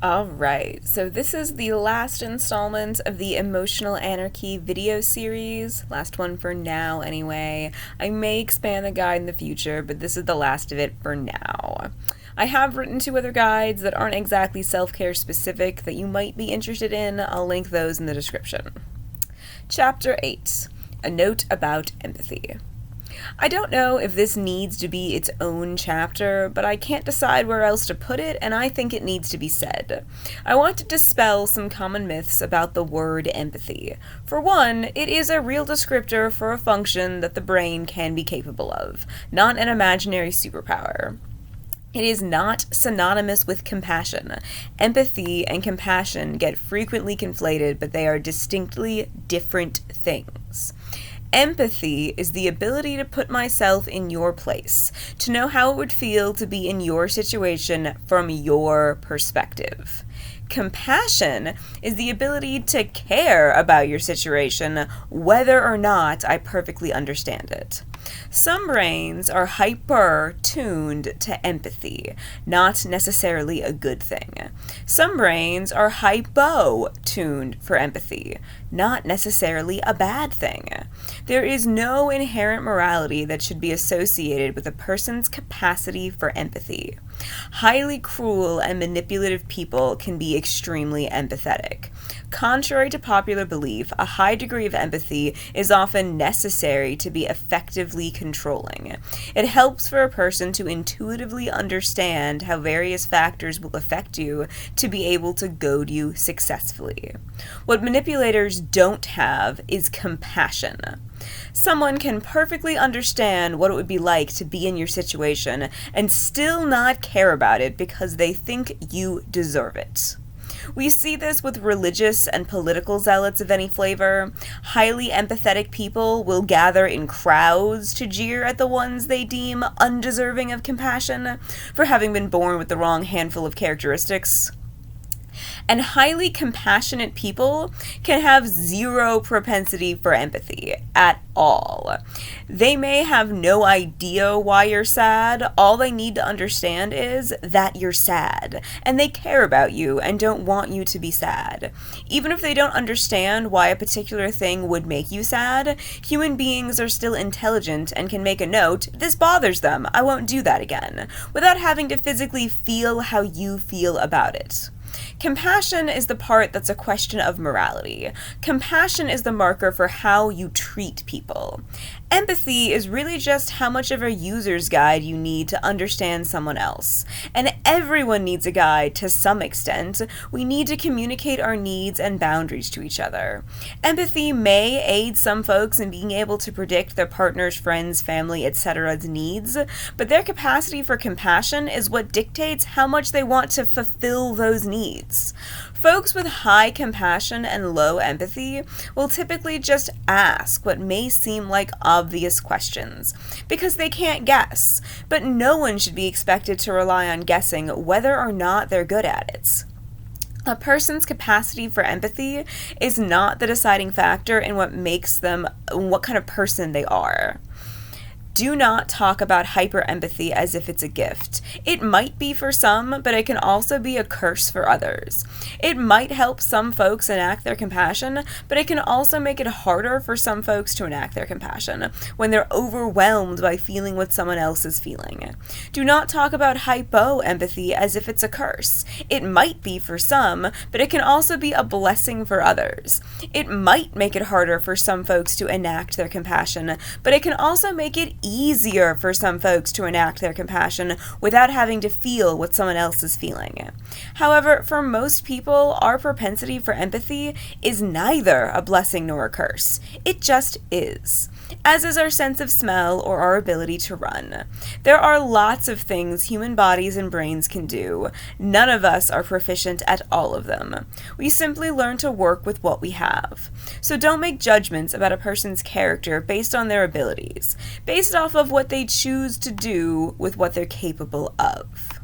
Alright, so this is the last installment of the Emotional Anarchy video series. Last one for now, anyway. I may expand the guide in the future, but this is the last of it for now. I have written 2 other guides that aren't exactly self-care specific that you might be interested in. I'll link those in the description. Chapter 8, A Note About Empathy. I don't know if this needs to be its own chapter, but I can't decide where else to put it, and I think it needs to be said. I want to dispel some common myths about the word empathy. For one, it is a real descriptor for a function that the brain can be capable of, not an imaginary superpower. It is not synonymous with compassion. Empathy and compassion get frequently conflated, but they are distinctly different things. Empathy is the ability to put myself in your place, to know how it would feel to be in your situation from your perspective. Compassion is the ability to care about your situation, whether or not I perfectly understand it. Some brains are hyper-tuned to empathy, not necessarily a good thing. Some brains are hypo-tuned for empathy, not necessarily a bad thing. There is no inherent morality that should be associated with a person's capacity for empathy. Highly cruel and manipulative people can be extremely empathetic. Contrary to popular belief, a high degree of empathy is often necessary to be effectively controlling. It helps for a person to intuitively understand how various factors will affect you to be able to goad you successfully. What manipulators don't have is compassion. Someone can perfectly understand what it would be like to be in your situation and still not care about it because they think you deserve it. We see this with religious and political zealots of any flavor. Highly empathetic people will gather in crowds to jeer at the ones they deem undeserving of compassion for having been born with the wrong handful of characteristics. And highly compassionate people can have zero propensity for empathy at all. They may have no idea why you're sad. All they need to understand is that you're sad, and they care about you and don't want you to be sad. Even if they don't understand why a particular thing would make you sad, human beings are still intelligent and can make a note, "This bothers them, I won't do that again," without having to physically feel how you feel about it. Compassion is the part that's a question of morality. Compassion is the marker for how you treat people. Empathy is really just how much of a user's guide you need to understand someone else. And everyone needs a guide to some extent. We need to communicate our needs and boundaries to each other. Empathy may aid some folks in being able to predict their partner's, friends, family, etc.'s needs, but their capacity for compassion is what dictates how much they want to fulfill those needs. Folks with high compassion and low empathy will typically just ask what may seem like obvious questions, because they can't guess, but no one should be expected to rely on guessing whether or not they're good at it. A person's capacity for empathy is not the deciding factor in what makes them what kind of person they are. Do not talk about hyper-empathy as if it's a gift. It might be for some, but it can also be a curse for others. It might help some folks enact their compassion, but it can also make it harder for some folks to enact their compassion when they're overwhelmed by feeling what someone else is feeling. Do not talk about hypo-empathy as if it's a curse. It might be for some, but it can also be a blessing for others. It might make it harder for some folks to enact their compassion, but it can also make it easier for some folks to enact their compassion without having to feel what someone else is feeling. However, for most people, our propensity for empathy is neither a blessing nor a curse. It just is. As is our sense of smell or our ability to run. There are lots of things human bodies and brains can do. None of us are proficient at all of them. We simply learn to work with what we have. So don't make judgments about a person's character based on their abilities, based off of what they choose to do with what they're capable of.